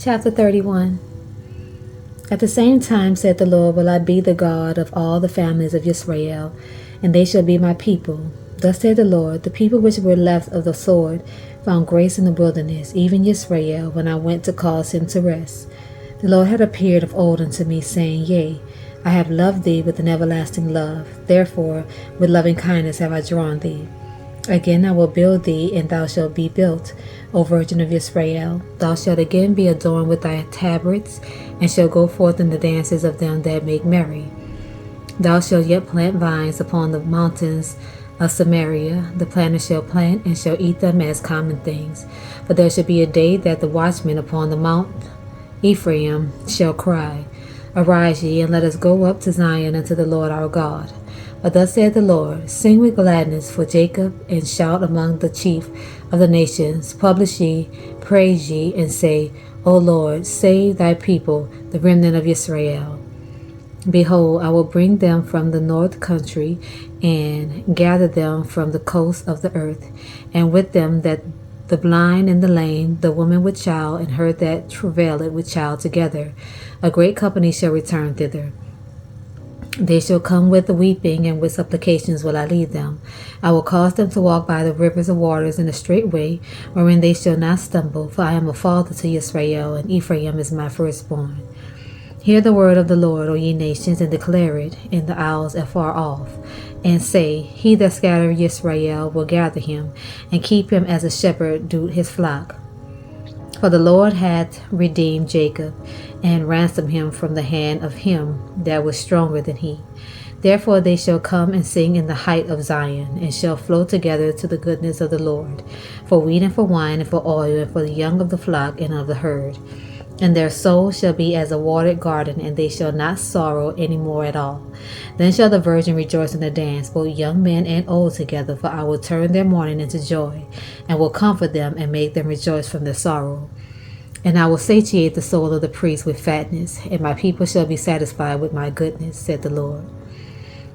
Chapter 31. At the same time, said the Lord, will I be the God of all the families of Israel, and they shall be my people. Thus said the Lord, the people which were left of the sword found grace in the wilderness, even Israel, when I went to cause him to rest. The Lord had appeared of old unto me, saying, Yea, I have loved thee with an everlasting love. Therefore, with loving kindness have I drawn thee. Again I will build thee, and thou shalt be built, O Virgin of Israel. Thou shalt again be adorned with thy tabrets, and shalt go forth in the dances of them that make merry. Thou shalt yet plant vines upon the mountains of Samaria. The planter shall plant, and shall eat them as common things. For there shall be a day that the watchmen upon the mount Ephraim shall cry, Arise ye, and let us go up to Zion unto the Lord our God. But thus saith the Lord, Sing with gladness for Jacob, and shout among the chief of the nations. Publish ye, praise ye, and say, O Lord, save thy people, the remnant of Israel. Behold, I will bring them from the north country, and gather them from the coast of the earth, and with them that the blind and the lame, the woman with child, and her that travaileth with child together. A great company shall return thither. They shall come with the weeping, and with supplications will I lead them. I will cause them to walk by the rivers of waters in a straight way, wherein they shall not stumble. For I am a father to Israel, and Ephraim is my firstborn. Hear the word of the Lord, O ye nations, and declare it in the isles afar off. And say, He that scattered Israel will gather him, and keep him as a shepherd doeth his flock. For the Lord hath redeemed Jacob, and ransomed him from the hand of him that was stronger than he. Therefore they shall come and sing in the height of Zion, and shall flow together to the goodness of the Lord, for wheat and for wine and for oil, and for the young of the flock and of the herd. And their soul shall be as a watered garden, and they shall not sorrow any more at all. Then shall the virgin rejoice in the dance, both young men and old together, for I will turn their mourning into joy, and will comfort them, and make them rejoice from their sorrow. And I will satiate the soul of the priest with fatness, and my people shall be satisfied with my goodness, said the Lord.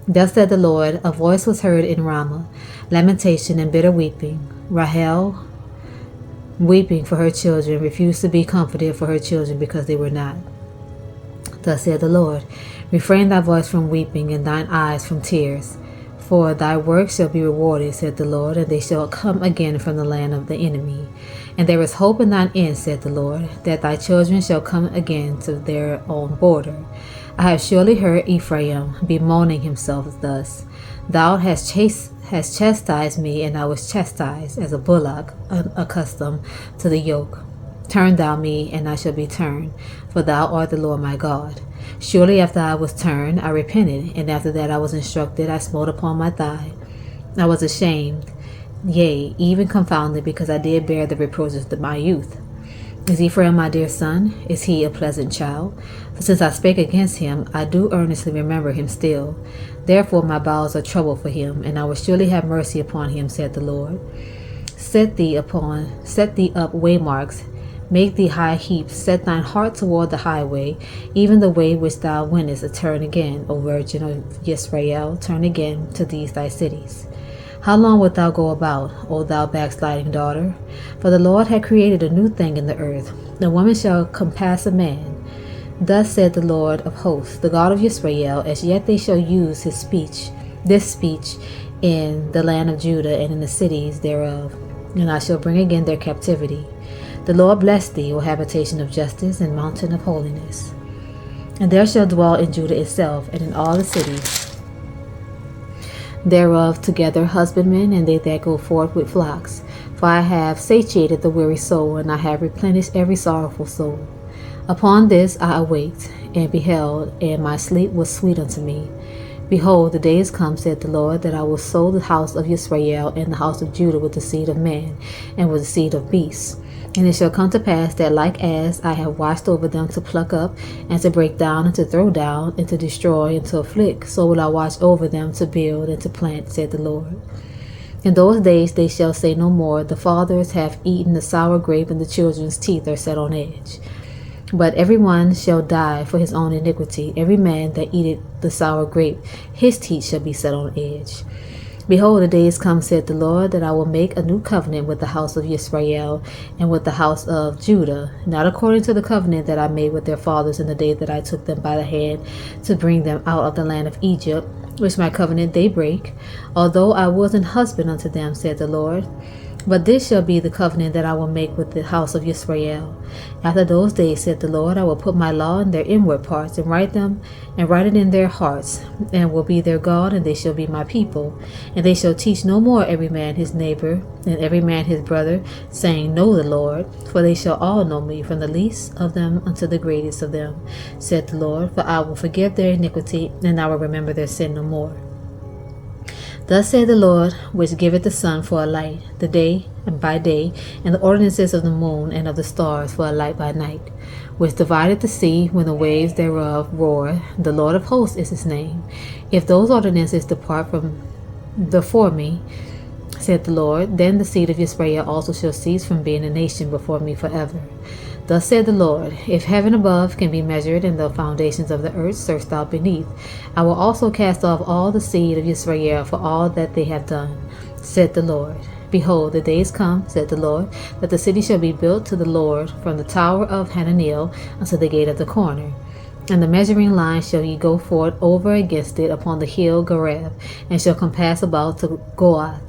Thus said the Lord, a voice was heard in Ramah, lamentation and bitter weeping. Rahel, weeping for her children, refused to be comforted for her children because they were not. Thus said the Lord, refrain thy voice from weeping, and thine eyes from tears. For thy work shall be rewarded, said the Lord, and they shall come again from the land of the enemy. And there is hope in thine end, said the Lord, that thy children shall come again to their own border. I have surely heard Ephraim bemoaning himself thus. Thou hast chastised me, and I was chastised as a bullock unaccustomed to the yoke. Turn thou me, and I shall be turned, for thou art the Lord my God. Surely after I was turned, I repented, and after that I was instructed, I smote upon my thigh. I was ashamed, yea, even confounded, because I did bear the reproaches of my youth. Is Ephraim my dear son? Is he a pleasant child? For since I spake against him, I do earnestly remember him still. Therefore my bowels are troubled for him, and I will surely have mercy upon him, said the Lord. Set thee up waymarks, make thee high heaps, set thine heart toward the highway, even the way which thou wentest, turn again, O Virgin of Israel, turn again to these thy cities. How long wilt thou go about, O thou backsliding daughter? For the Lord hath created a new thing in the earth. The woman shall compass a man. Thus said the Lord of hosts, the God of Israel, as yet they shall use this speech in the land of Judah and in the cities thereof, and I shall bring again their captivity. The Lord bless thee, O habitation of justice and mountain of holiness. And there shall dwell in Judah itself, and in all the cities thereof together husbandmen, and they that go forth with flocks. For I have satiated the weary soul, and I have replenished every sorrowful soul. Upon this I awaked, and beheld, and my sleep was sweet unto me. Behold, the day is come, said the Lord, that I will sow the house of Israel and the house of Judah with the seed of man, and with the seed of beasts. And it shall come to pass that like as I have watched over them to pluck up, and to break down, and to throw down, and to destroy, and to afflict, so will I watch over them to build and to plant, said the Lord. In those days they shall say no more, the fathers have eaten the sour grape, and the children's teeth are set on edge. But every one shall die for his own iniquity. Every man that eateth the sour grape, his teeth shall be set on edge. Behold, the days come, said the Lord, that I will make a new covenant with the house of Israel and with the house of Judah, not according to the covenant that I made with their fathers in the day that I took them by the hand to bring them out of the land of Egypt, which my covenant they break, although I was an husband unto them, said the Lord. But this shall be the covenant that I will make with the house of Israel. After those days, said the Lord, I will put my law in their inward parts, and write it in their hearts, and will be their God, and they shall be my people. And they shall teach no more every man his neighbor, and every man his brother, saying, Know the Lord, for they shall all know me, from the least of them unto the greatest of them, said the Lord. For I will forgive their iniquity, and I will remember their sin no more. Thus saith the Lord, which giveth the sun for a light, the day and by day, and the ordinances of the moon and of the stars for a light by night, which divideth the sea when the waves thereof roar. The Lord of hosts is his name. If those ordinances depart from before me, said the Lord, then the seed of Israel also shall cease from being a nation before me forever. Thus said the Lord, if heaven above can be measured, and the foundations of the earth searched out beneath, I will also cast off all the seed of Israel for all that they have done, said the Lord. Behold, the days come, said the Lord, that the city shall be built to the Lord from the tower of Hananel unto the gate of the corner. And the measuring line shall ye go forth over against it upon the hill Gareb, and shall compass about to Goath,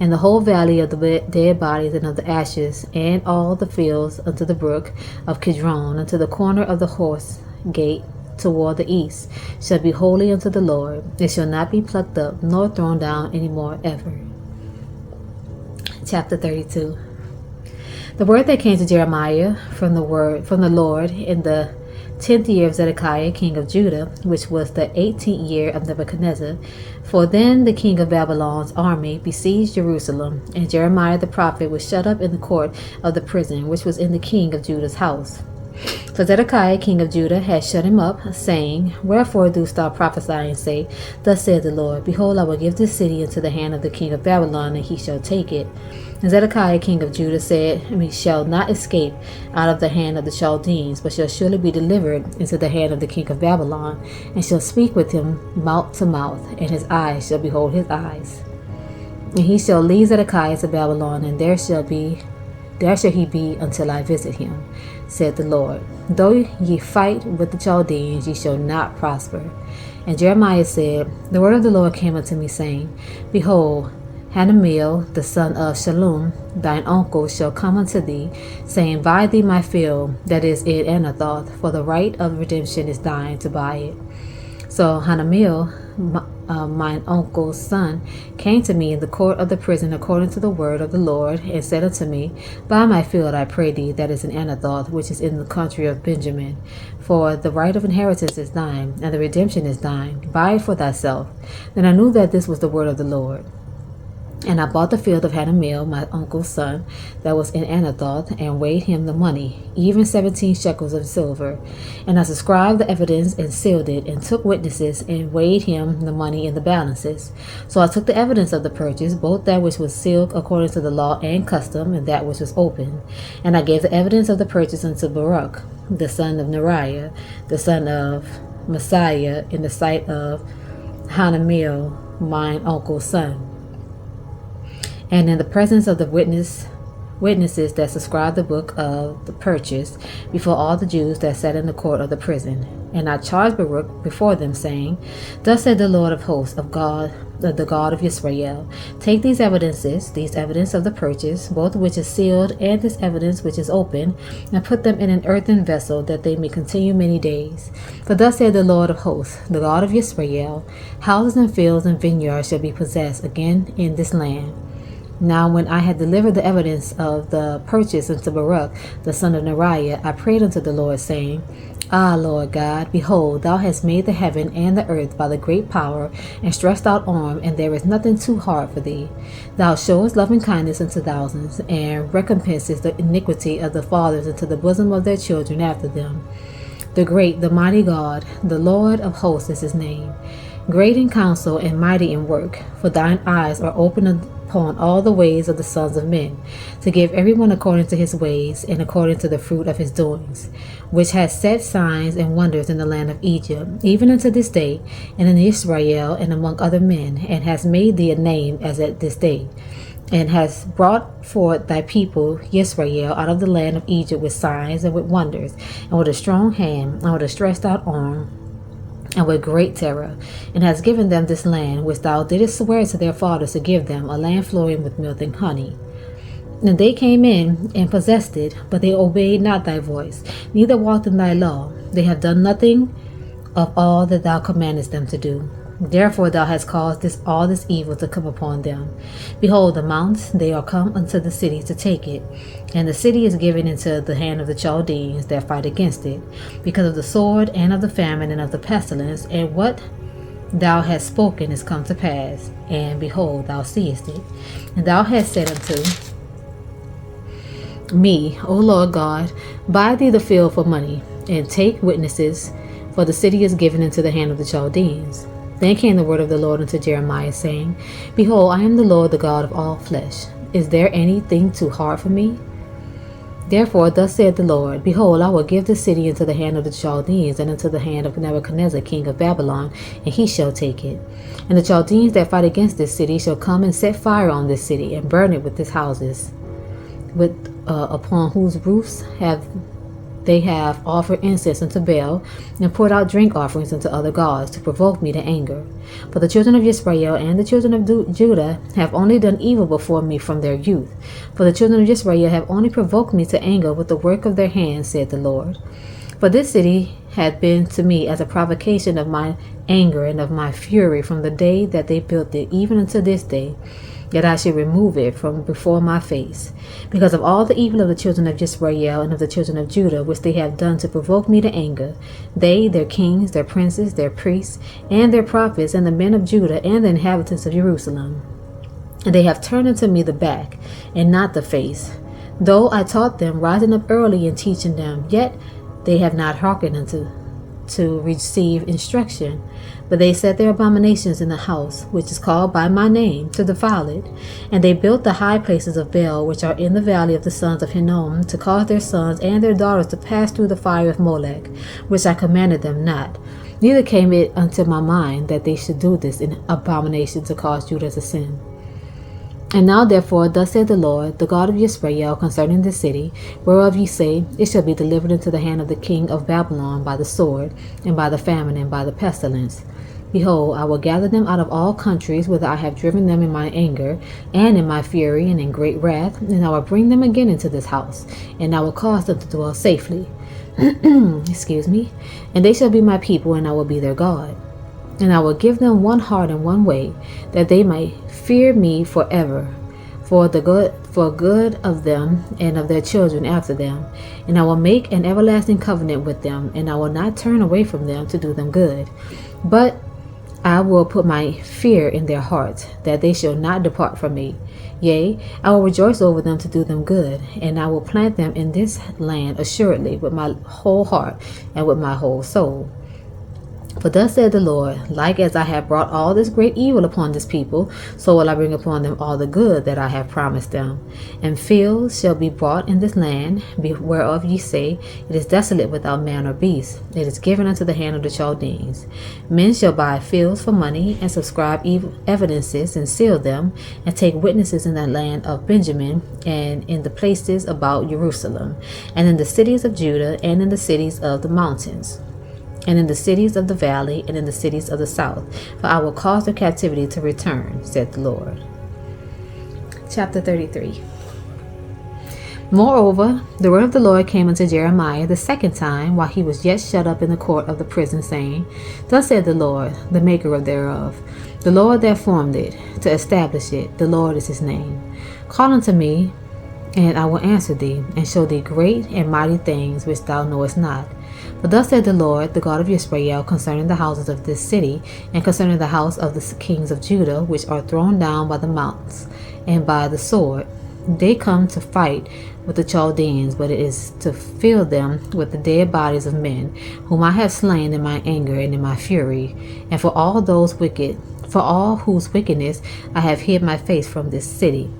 and the whole valley of the dead bodies and of the ashes, and all the fields unto the brook of Kidron, unto the corner of the horse gate toward the east, shall be holy unto the Lord. It shall not be plucked up, nor thrown down any more ever. Chapter 32. The word that came to Jeremiah from the Lord in the 10th year of Zedekiah king of Judah, which was the 18th year of Nebuchadnezzar. For then the king of Babylon's army besieged Jerusalem, and Jeremiah the prophet was shut up in the court of the prison, which was in the king of Judah's house. For Zedekiah king of Judah had shut him up, saying, Wherefore dost thou prophesy and say, Thus saith the Lord, Behold, I will give this city into the hand of the king of Babylon, and he shall take it. And Zedekiah king of Judah said, He shall not escape out of the hand of the Chaldeans, but shall surely be delivered into the hand of the king of Babylon, and shall speak with him mouth to mouth, and his eyes shall behold his eyes. And he shall lead Zedekiah to Babylon, and there shall he be until I visit him, said the Lord. Though ye fight with the Chaldeans, ye shall not prosper. And Jeremiah said, The word of the Lord came unto me, saying, Behold, Hanamel, the son of Shallum, thine uncle, shall come unto thee, saying, Buy thee my field that is in Anathoth, for the right of redemption is thine to buy it. So Hanamel, mine uncle's son, came to me in the court of the prison according to the word of the Lord, and said unto me, Buy my field, I pray thee, that is in Anathoth, which is in the country of Benjamin. For the right of inheritance is thine, and the redemption is thine. Buy it for thyself. Then I knew that this was the word of the Lord. And I bought the field of Hanamel, my uncle's son, that was in Anathoth, and weighed him the money, even 17 shekels of silver. And I subscribed the evidence, and sealed it, and took witnesses, and weighed him the money in the balances. So I took the evidence of the purchase, both that which was sealed according to the law and custom, and that which was open. And I gave the evidence of the purchase unto Baruch, the son of Neriah, the son of Messiah, in the sight of Hanamel, mine uncle's son, and in the presence of the witnesses that subscribed the book of the purchase, before all the Jews that sat in the court of the prison. And I charged Baruch before them, saying, Thus said the Lord of hosts, of God, the God of Israel, Take these evidence of the purchase, both which is sealed, and this evidence which is open, and put them in an earthen vessel, that they may continue many days. For thus said the Lord of hosts, the God of Israel, Houses and fields and vineyards shall be possessed again in this land. Now when I had delivered the evidence of the purchase unto Baruch, the son of Neriah, I prayed unto the Lord, saying, Ah, Lord God, behold, thou hast made the heaven and the earth by the great power and stretched out arm, and there is nothing too hard for thee. Thou showest loving kindness unto thousands, and recompensest the iniquity of the fathers into the bosom of their children after them. The great, the mighty God, the Lord of hosts is his name. Great in counsel and mighty in work, for thine eyes are open upon all the ways of the sons of men, to give everyone according to his ways and according to the fruit of his doings, which has set signs and wonders in the land of Egypt, even unto this day, and in Israel and among other men, and has made thee a name as at this day, and has brought forth thy people Israel out of the land of Egypt with signs and with wonders, and with a strong hand, and with a stretched out arm, and with great terror, and has given them this land which thou didst swear to their fathers to give them, a land flowing with milk and honey. And they came in and possessed it, but they obeyed not thy voice, neither walked in thy law. They have done nothing of all that thou commandest them to do. Therefore thou hast caused all this evil to come upon them. Behold, the mounts, they are come unto the city to take it, and the city is given into the hand of the Chaldeans that fight against it, because of the sword, and of the famine, and of the pestilence, and what thou hast spoken is come to pass, and behold, thou seest it. And thou hast said unto me, O Lord God, buy thee the field for money, and take witnesses, for the city is given into the hand of the Chaldeans. Then came the word of the Lord unto Jeremiah, saying, Behold, I am the Lord, the God of all flesh. Is there anything too hard for me? Therefore thus saith the Lord, Behold, I will give the city into the hand of the Chaldeans, and into the hand of Nebuchadnezzar king of Babylon, and he shall take it. And the Chaldeans that fight against this city shall come and set fire on this city, and burn it with its houses, upon whose roofs they have offered incense unto Baal, and poured out drink offerings unto other gods, to provoke me to anger. For the children of Israel and the children of Judah have only done evil before me from their youth. For the children of Israel have only provoked me to anger with the work of their hands, said the Lord. For this city hath been to me as a provocation of my anger and of my fury from the day that they built it, even unto this day, that I should remove it from before my face, because of all the evil of the children of Israel and of the children of Judah, which they have done to provoke me to anger, they, their kings, their princes, their priests, and their prophets, and the men of Judah, and the inhabitants of Jerusalem. And they have turned unto me the back, and not the face. Though I taught them, rising up early and teaching them, yet they have not hearkened to receive instruction, but they set their abominations in the house, which is called by my name, to defile it. And they built the high places of Baal, which are in the valley of the sons of Hinnom, to cause their sons and their daughters to pass through the fire of Molech, which I commanded them not. Neither came it unto my mind that they should do this in abomination to cause Judah to sin. And now therefore thus saith the Lord, the God of Israel, concerning this city, whereof ye say, It shall be delivered into the hand of the king of Babylon by the sword, and by the famine, and by the pestilence. Behold, I will gather them out of all countries whither I have driven them in my anger, and in my fury, and in great wrath, and I will bring them again into this house, and I will cause them to dwell safely. Excuse me. And they shall be my people, and I will be their God. And I will give them one heart and one way, that they may fear me forever, for good of them and of their children after them. And I will make an everlasting covenant with them, and I will not turn away from them to do them good. But I will put my fear in their hearts, that they shall not depart from me. Yea, I will rejoice over them to do them good, and I will plant them in this land assuredly with my whole heart and with my whole soul. For thus said the Lord, like as I have brought all this great evil upon this people, so will I bring upon them all the good that I have promised them. And fields shall be bought in this land, whereof ye say, It is desolate without man or beast. It is given unto the hand of the Chaldeans. Men shall buy fields for money, and subscribe evidences, and seal them, and take witnesses in the land of Benjamin, and in the places about Jerusalem, and in the cities of Judah, and in the cities of the mountains, and in the cities of the valley, and in the cities of the south. For I will cause their captivity to return, said the Lord. Chapter 33. Moreover, the word of the Lord came unto Jeremiah the second time, while he was yet shut up in the court of the prison, saying, Thus said the Lord, the maker of thereof, the Lord that formed it, to establish it, the Lord is his name. Call unto me, and I will answer thee, and show thee great and mighty things which thou knowest not. But thus said the Lord, the God of Israel, concerning the houses of this city, and concerning the house of the kings of Judah, which are thrown down by the mounts and by the sword. They come to fight with the Chaldeans, but it is to fill them with the dead bodies of men, whom I have slain in my anger and in my fury, and for all those wicked for all whose wickedness I have hid my face from this city.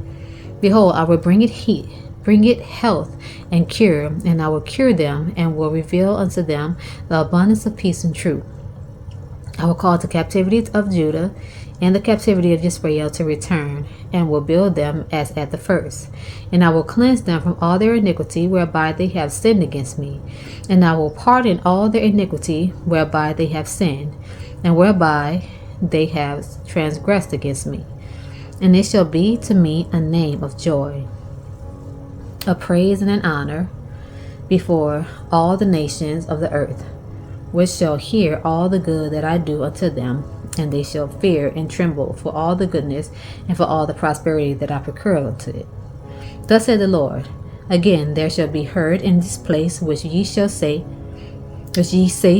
Behold, I will bring it health and cure, and I will cure them, and will reveal unto them the abundance of peace and truth. I will cause the captivity of Judah and the captivity of Israel to return, and will build them as at the first. And I will cleanse them from all their iniquity whereby they have sinned against me. And I will pardon all their iniquity whereby they have sinned, and whereby they have transgressed against me. And it shall be to me a name of joy, a praise and an honor before all the nations of the earth, which shall hear all the good that I do unto them, and they shall fear and tremble for all the goodness and for all the prosperity that I procure unto it. Thus said the Lord, again there shall be heard in this place which ye say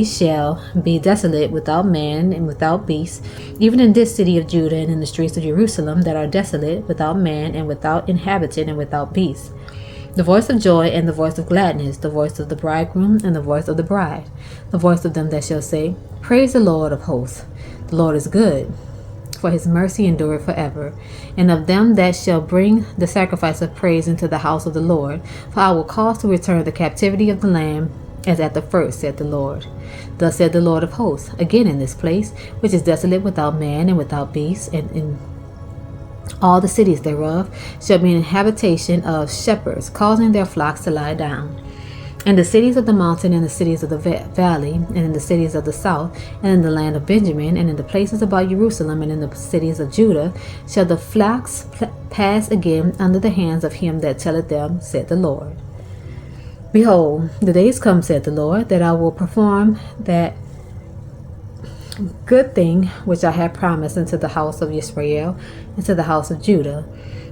shall be desolate, without man and without beast, even in this city of Judah and in the streets of Jerusalem that are desolate, without man and without inhabitant and without beast. The voice of joy and the voice of gladness, the voice of the bridegroom and the voice of the bride, the voice of them that shall say, Praise the Lord of hosts. The Lord is good, for his mercy endureth forever. And of them that shall bring the sacrifice of praise into the house of the Lord, for I will cause to return the captivity of the land as at the first, said the Lord. Thus said the Lord of hosts, again in this place, which is desolate, without man and without beast, and in all the cities thereof shall be an habitation of shepherds, causing their flocks to lie down. And the cities of the mountain, and the cities of the valley, and in the cities of the south, and in the land of Benjamin, and in the places about Jerusalem, and in the cities of Judah, shall the flocks pass again under the hands of him that telleth them, said the Lord. Behold, the days come, said the Lord, that I will perform that good thing which I have promised unto the house of Israel and to the house of Judah.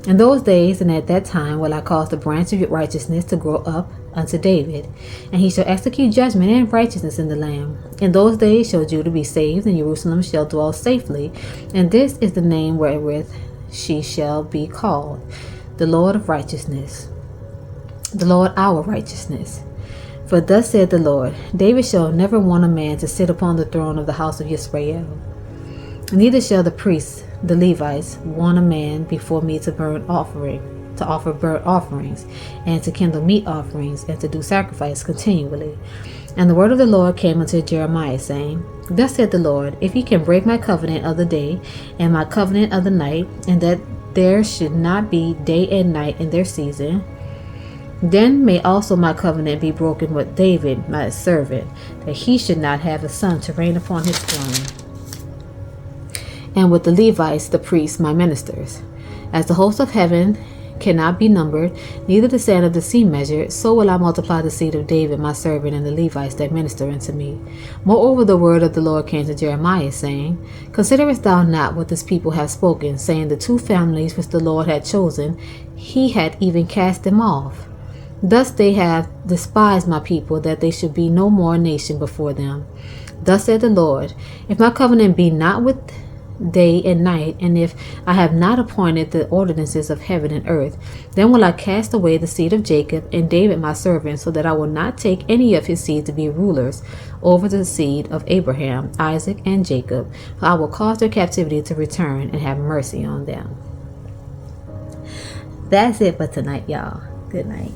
In those days and at that time will I cause the branch of righteousness to grow up unto David, and he shall execute judgment and righteousness in the land. In those days shall Judah be saved, and Jerusalem shall dwell safely, and this is the name wherewith she shall be called, the Lord of righteousness, the Lord our righteousness. For thus said the Lord, David shall never want a man to sit upon the throne of the house of Israel. Neither shall the priests, the Levites, want a man before me to offer burnt offerings, and to kindle meat offerings, and to do sacrifice continually. And the word of the Lord came unto Jeremiah, saying, Thus said the Lord, if ye can break my covenant of the day, and my covenant of the night, and that there should not be day and night in their season, then may also my covenant be broken with David my servant, that he should not have a son to reign upon his throne, and with the Levites the priests my ministers. As the host of heaven cannot be numbered, neither the sand of the sea measured, so will I multiply the seed of David my servant, and the Levites that minister unto me. Moreover, the word of the Lord came to Jeremiah, saying, Considerest thou not what this people have spoken, saying, the two families which the Lord had chosen, he had even cast them off. Thus they have despised my people, that they should be no more a nation before them. Thus said the Lord, if my covenant be not with day and night, and if I have not appointed the ordinances of heaven and earth, then will I cast away the seed of Jacob and David my servant, so that I will not take any of his seed to be rulers over the seed of Abraham, Isaac, and Jacob, for I will cause their captivity to return and have mercy on them. That's it for tonight, y'all. Good night.